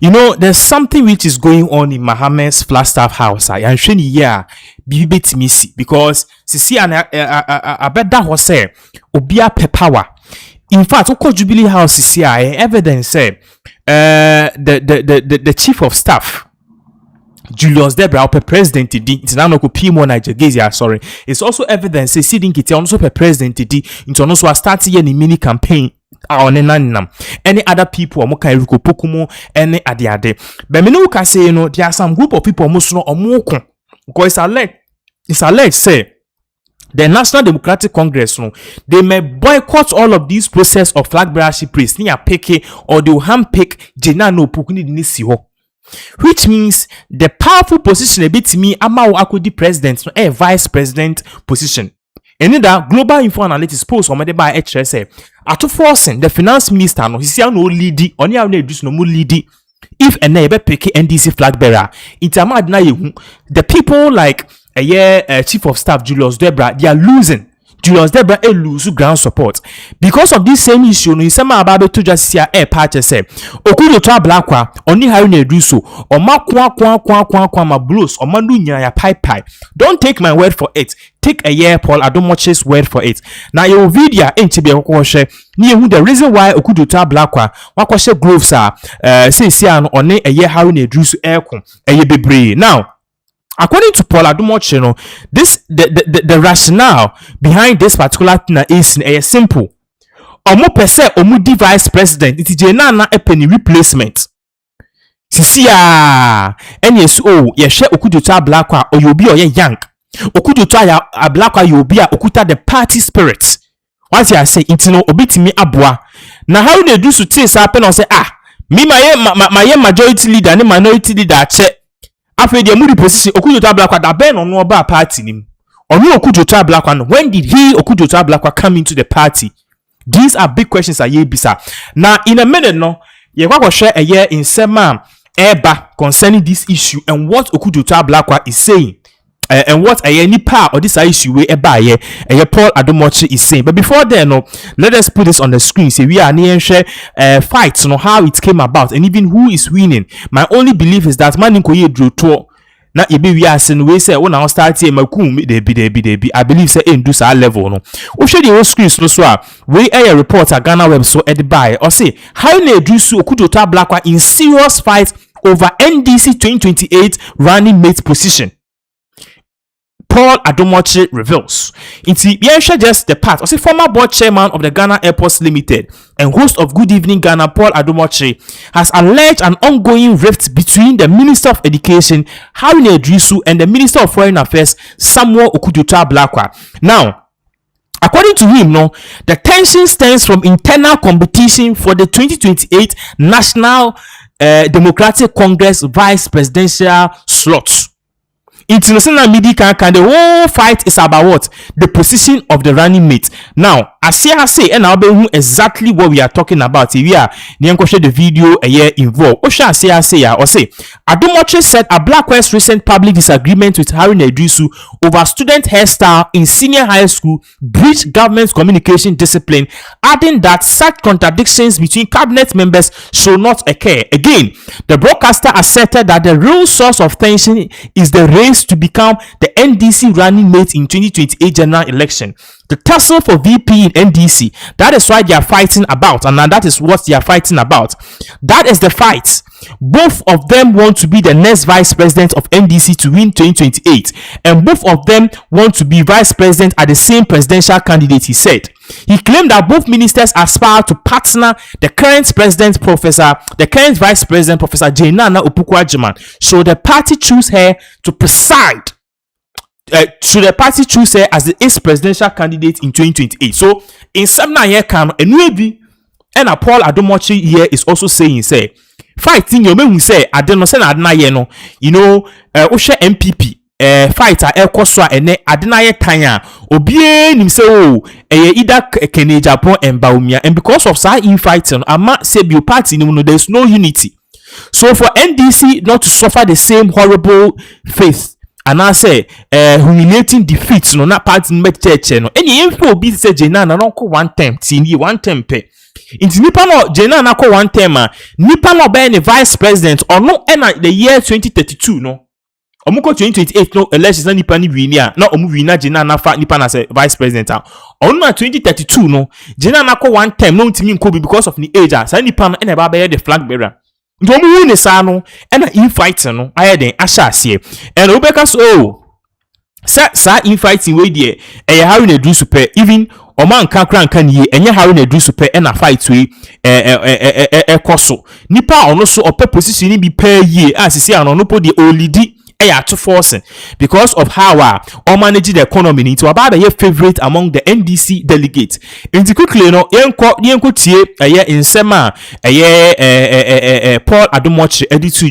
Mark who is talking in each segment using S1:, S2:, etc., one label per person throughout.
S1: You know, there's something which is going on in Mohammed's FLAGSTAFF house. I am sure yeah, bibit missy because see I bet that was say obia pe power. In fact, Oko Jubilee House is here. Evidence say the chief of staff Julius Debra per president it's now no Pimo Nigeria, sorry. It's also evidence say sitting it also per president into also start here in mini campaign any other people mo kan ruko pokumo any ade but me no can say you know there are some group of people almost no omoko because it's alleged say the National Democratic Congress no they may boycott all of these process of flag bearership race near peke or they will handpick Jena no pokuni ni si ho, which means the powerful position a bit me ama akudi president no a vice president position. And in that global info analytics post on the by HSA at forcing the finance minister no he see no leady on ya Iddrisu no more leady if a neighbor pick NDC flag bearer it's a mad na the people like chief of staff Julius Debra they are losing. Julius Debra lose ground support because of this same issue. No, some about to just see a patch say Okudzeto Ablakwa only Haruna Iddrisu or ma kwa ma blues or mandu nya pipe. Don't take my word for it. Take a year Paul Adomoche's word for it. Now your video ain't be okoshe ni who the reason why Okudzeto Ablakwa wakoshe groves are say on a year Haruna Iddrisu aircon a bebre. Now according to Paul Adomoche, this the rationale behind this particular thing is simple. Omo pese omu vice president it is na a penny replacement. Sisi NSO ye share Okudzeto Ablakwa or you be or ye yank. Okudzeto Ablakwa you be okuta the party spirit. Once you say it no obitimi abua. Na how they do so things happen or say me my majority leader and minority leader che. After the moody position, Okudzeto Ablakwa da ben on no bar party nim. Or no Okudzeto Ablakwa. When did Okudzeto Ablakwa come into the party? These are big questions are bisa. Now in a minute no, you will share a year in Sema Eba concerning this issue and what Okudzeto Ablakwa is saying. And what any part of this issue we Paul Adomoche is saying. But before then, no, let us put this on the screen. Say we are near share fights, how it came about, and even who is winning. My only belief is that man Nkoye drew to na ebe we are saying we say when I start here makum they be I believe say do sa level no. We share the whole screen so we a report at Ghana web so ed by or say how na Iddrisu Okudzeto Ablakwa in serious fight over NDC 2028 running mate position. Paul Adomoche reveals. It's just the part. As a former board chairman of the Ghana Airports Limited and host of Good Evening Ghana, Paul Adomoche has alleged an ongoing rift between the Minister of Education, Haruna Iddrisu, and the Minister of Foreign Affairs, Samuel Okudzeto Ablakwa. Now, according to him, the tension stems from internal competition for the 2028 National Democratic Congress vice presidential slots. International media can the whole fight is about what? The position of the running mate. Now, as I say, and I'll be exactly what we are talking about. If we are the video a year involved. Osha say Adomoche said Ablakwa's recent public disagreement with Haruna Iddrisu over student hairstyle in senior high school breached government's communication discipline, adding that such contradictions between cabinet members should not occur. Again, the broadcaster asserted that the real source of tension is the race to become the NDC running mate in 2028 general election. The tussle for VP in NDC, that is why they are fighting about, and that is what they are fighting about. That is the fight. Both of them want to be the next vice president of NDC to win 2028, and both of them want to be vice president at the same presidential candidate, he said. He claimed that both ministers aspire to partner the current vice president, Professor Nana Opukwa-Agyeman. So the party choose her to preside. Should the party choose her as its presidential candidate in 2028? So in some year can and maybe and Paul Adomoche here is also saying say fighting you may say I don't know say adna ye no Osha MPP fighter ekoswa ene adna ye tanya obie nim say either Kenya Japan and Baumia, and because of side in fighting ama say bio party there's no unity. So for NDC not to suffer the same horrible fate and I say humiliating defeats not part in church any info be say Jena na no one time tini one time pe Inti nipa no Jena na ko one term nipa no be the vice president or no na the year 2032 no. Omuko 2028 no elections na nipa ni wini na omu wina Jena na fa nipa na se vice president onu na 2032 no Jena na ko one term no ntimi nko bi because of the age sa nipa no na ba be the flag bearer. Nti omu wu ne sa no na infighting no aye den asha ase and obeka so sa infighting we there Haruna Iddrisu pe even oman kankra nka niye enye Haruna Iddrisu pe na fight we koso nipa ono so ope position bi pe yie asisi ano no po de olidi to force because of how or manage the economy into about a favorite among the NDC delegates. Into quickly no yenko tie in sema Paul Adomoche Iddrisu.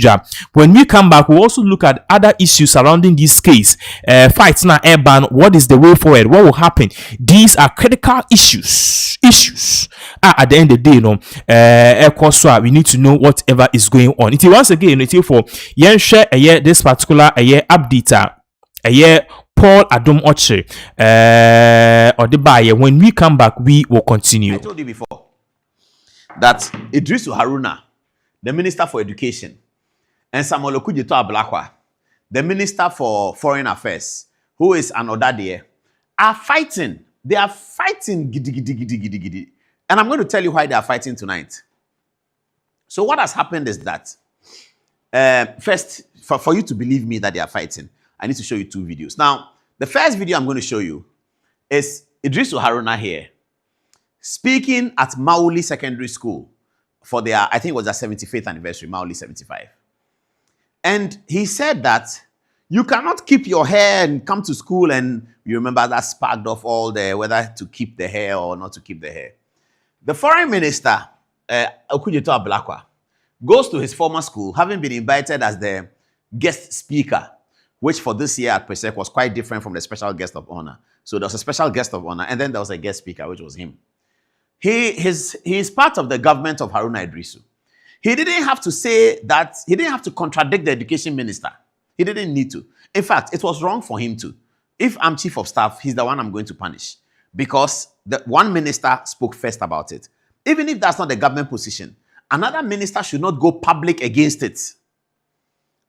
S1: When we come back, we'll also look at other issues surrounding this case. Fights na urban, what is the way forward? What will happen? These are critical issues. At the end of the day, no we need to know whatever is going on. It once again it for share this particular update Paul Adomoche or the buyer. When we come back, we will continue.
S2: I told you before that Iddrisu Haruna, the Minister for Education, and Samuel Okudzeto Ablakwa, the Minister for Foreign Affairs, who is an Odadie, are fighting. They are fighting gidi. And I'm going to tell you why they are fighting tonight. So what has happened is that first, for you to believe me that they are fighting, I need to show you two videos. Now, the first video I'm going to show you is Iddrisu Haruna here speaking at Mauli Secondary School for their, I think it was their 75th anniversary, Mauli 75. And he said that you cannot keep your hair and come to school, and you remember that sparked off all the whether to keep the hair or not to keep the hair. The foreign minister, Okudzeto Ablakwa, goes to his former school, having been invited as the guest speaker, which for this year at PESEC was quite different from the special guest of honor. So there was a special guest of honor, and then there was a guest speaker, which was him. He is part of the government of Haruna Iddrisu. He didn't have to say that, he didn't have to contradict the education minister. He didn't need to. In fact, it was wrong for him to. If I'm chief of staff, he's the one I'm going to punish, because the one minister spoke first about it. Even if that's not the government position, another minister should not go public against it.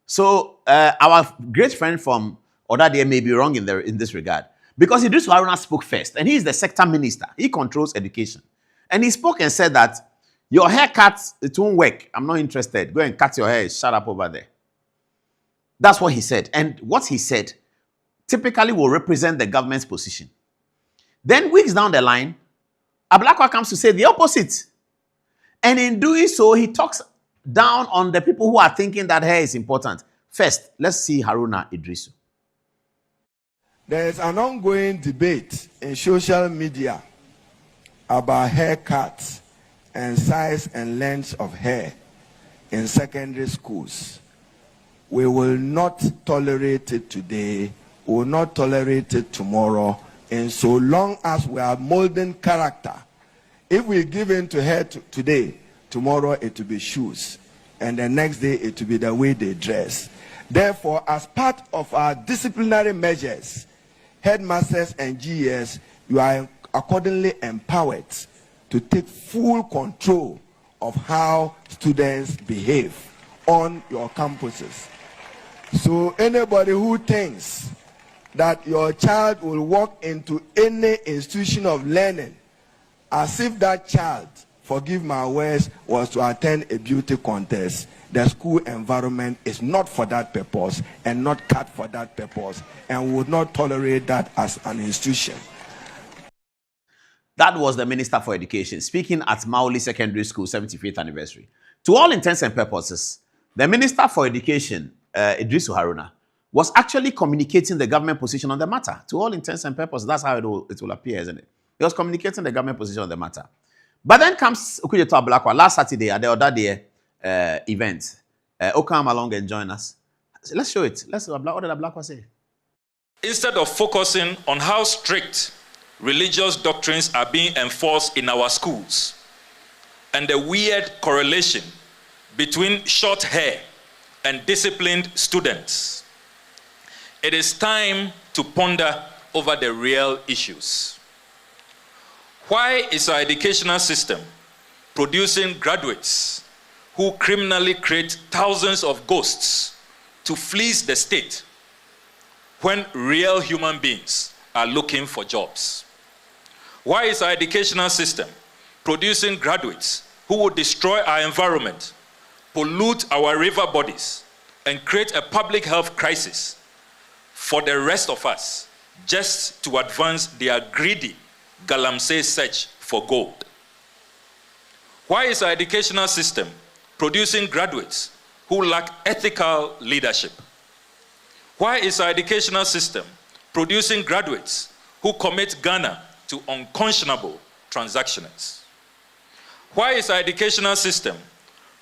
S2: So our great friend from Odadie may be wrong in this regard, because Iddrisu Haruna spoke first, and he is the sector minister. He controls education. And he spoke and said that your haircut, it won't work. I'm not interested. Go and cut your hair. Shut up over there. That's what he said. And what he said typically will represent the government's position. Then weeks down the line, Ablakwa comes to say the opposite. And in doing so, he talks down on the people who are thinking that hair is important. First, let's see Haruna Iddrisu.
S3: There is an ongoing debate in social media about haircuts and size and length of hair in secondary schools. We will not tolerate it today, we will not tolerate it tomorrow, and so long as we are molding character. If we give in to hair today, tomorrow it will be shoes, and the next day it will be the way they dress. Therefore, as part of our disciplinary measures, headmasters and GES, you are accordingly empowered to take full control of how students behave on your campuses. So anybody who thinks that your child will walk into any institution of learning as if that child, forgive my words, was to attend a beauty contest, the school environment is not for that purpose and not cut for that purpose, and we would not tolerate that as an institution.
S2: That was the Minister for Education speaking at Mauli Secondary School 75th anniversary. To all intents and purposes, the Minister for Education, Iddrisu Haruna, was actually communicating the government position on the matter. To all intents and purposes, that's how it will appear, isn't it? He was communicating the government position on the matter. But then comes Okudzeto Ablakwa last Saturday at the Odadie event. Come along and join us. Let's show it. What did Ablakwa say?
S4: Instead of focusing on how strict religious doctrines are being enforced in our schools and the weird correlation between short hair and disciplined students, it is time to ponder over the real issues. Why is our educational system producing graduates who criminally create thousands of ghosts to fleece the state when real human beings are looking for jobs? Why is our educational system producing graduates who will destroy our environment, pollute our river bodies, and create a public health crisis for the rest of us just to advance their greedy galamsey search for gold? Why is our educational system producing graduates who lack ethical leadership? Why is our educational system producing graduates who commit Ghana to unconscionable transactions? Why is our educational system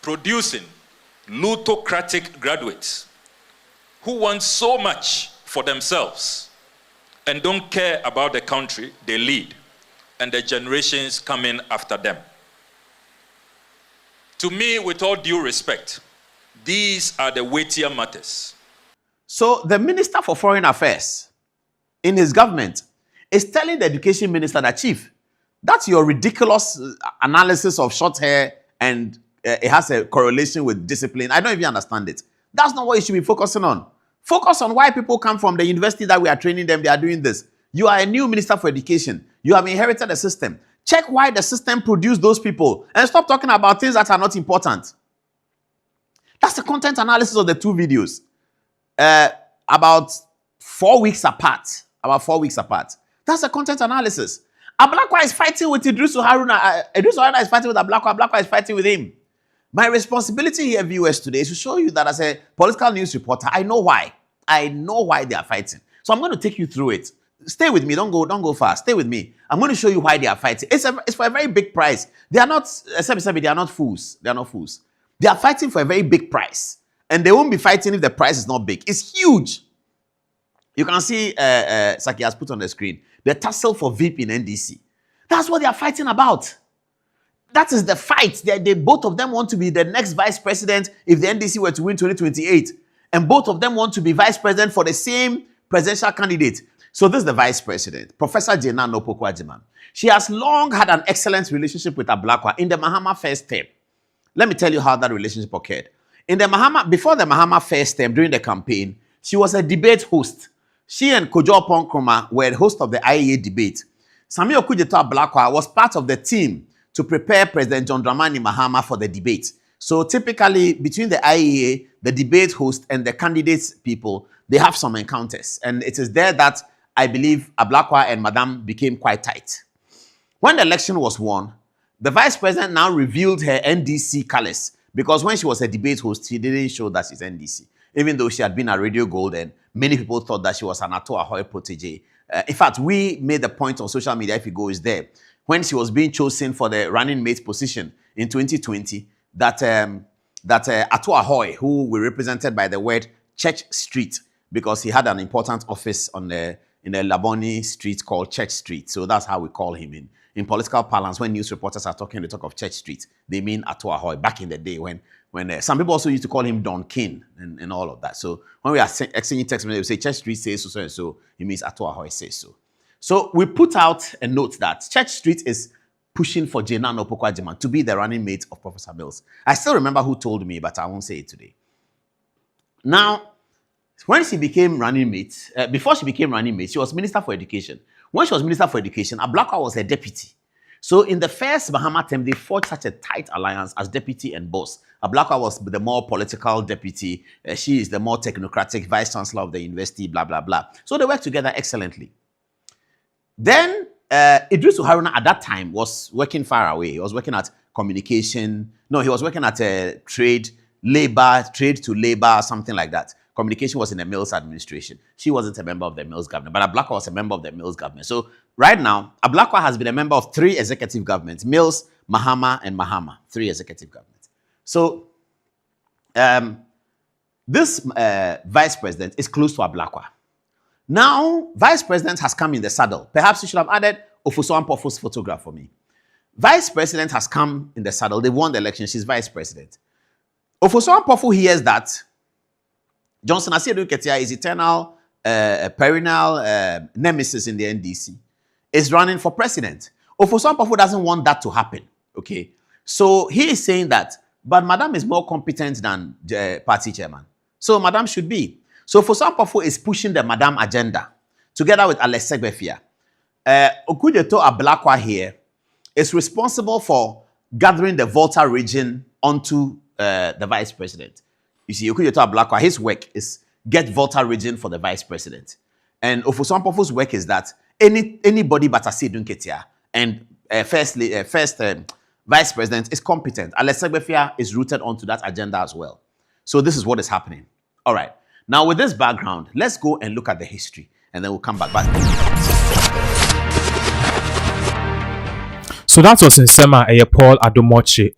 S4: producing plutocratic graduates who want so much for themselves and don't care about the country they lead and the generations coming after them? To me, with all due respect, these are the weightier matters.
S2: So the Minister for Foreign Affairs in his government is telling the Education Minister that, Chief, that's your ridiculous analysis of short hair and it has a correlation with discipline. I don't even understand it. That's not what you should be focusing on. Focus on why people come from the university that we are training them. They are doing this. You are a new Minister for Education. You have inherited a system. Check why the system produced those people and stop talking about things that are not important. That's the content analysis of the two videos. About 4 weeks apart. That's the content analysis. Ablakwa is fighting with Iddrisu Haruna. Iddrisu Haruna is fighting with Ablakwa. Ablakwa is fighting with him. My responsibility here, viewers, today is to show you that as a political news reporter, I know why. I know why they are fighting. So I'm going to take you through it. Stay with me. Don't go fast. Stay with me. I'm going to show you why they are fighting. It's for a very big price. They are not, they are not fools. They are not fools. They are fighting for a very big price. And they won't be fighting if the price is not big. It's huge. You can see, Saki has put on the screen, the tussle for VIP in NDC. That's what they are fighting about. That is the fight. They both of them want to be the next vice president if the NDC were to win 2028. And both of them want to be vice president for the same presidential candidate. So this is the vice president, Professor Jena Nopokwajiman. She has long had an excellent relationship with Ablakwa in the Mahama first term. Let me tell you how that relationship occurred. Before the Mahama first term, during the campaign, she was a debate host. She and Kojo Ponkroma were hosts of the IEA debate. Okudzeto and Haruna was part of the team to prepare President John Dramani Mahama for the debate. So typically, between the IEA, the debate host, and the candidates people, they have some encounters. And it is there that I believe Ablakwa and Madame became quite tight. When the election was won, the vice president now revealed her NDC colors, because when she was a debate host, she didn't show that she's NDC, even though she had been at Radio Gold and many people thought that she was an Ato Ahoy protege. In fact, we made the point on social media, if you go, is there, when she was being chosen for the running mate position in 2020, that Ato Ahoy, who were represented by the word Church Street, because he had an important office in the Laboni street called Church Street. So that's how we call him in political parlance. When news reporters are talking, they talk of Church Street. They mean Ato Ahoy back in the day when some people also used to call him Don King and all of that. So when we are exchanging text messages, we say Church Street says so and so. It means Ato Ahoy says so. So we put out a note that Church Street is pushing for Jena Nopokwajiman to be the running mate of Professor Mills. I still remember who told me, but I won't say it today. Now, when she became running mate, before she became running mate, she was Minister for Education. When she was Minister for Education, Ablakwa was her deputy. So in the first Mahama term, they forged such a tight alliance as deputy and boss. Ablakwa was the more political deputy. She is the more technocratic vice chancellor of the university, blah, blah, blah. So they worked together excellently. Then Iddrisu Haruna at that time was working far away. He was working at communication. No, he was working at trade to labor, something like that. Communication was in the Mills administration. She wasn't a member of the Mills government, but Ablakwa was a member of the Mills government. So right now, Ablakwa has been a member of 3 executive governments: Mills, Mahama, and Mahama. 3 executive governments. So this vice president is close to Ablakwa. Now, vice president has come in the saddle. Perhaps you should have added Ofoso Ampofo's photograph for me. Vice president has come in the saddle. They won the election. She's vice president. Ofoso Ampofo hears that Johnson Asiedu Ketia is eternal, perennial nemesis in the NDC, is running for president. Ofoso Ampofo doesn't want that to happen. Okay, So he is saying that, but Madam is more competent than the party chairman. So Madam should be. So for some people is pushing the Madam agenda together with Alex Segbefia. Okudzeto Ablakwa here is responsible for gathering the Volta region onto the vice president. You see, Okudzeto Ablakwa, his work is get Volta region for the vice president. And Ofosuampofo's work is that anybody but a Sidun Ketia and first vice president is competent. Alex Segbefia is rooted onto that agenda as well. So this is what is happening. All right. Now with this background, let's go and look at the history and then we'll come back.
S1: So that was in Sema Paul Adomoche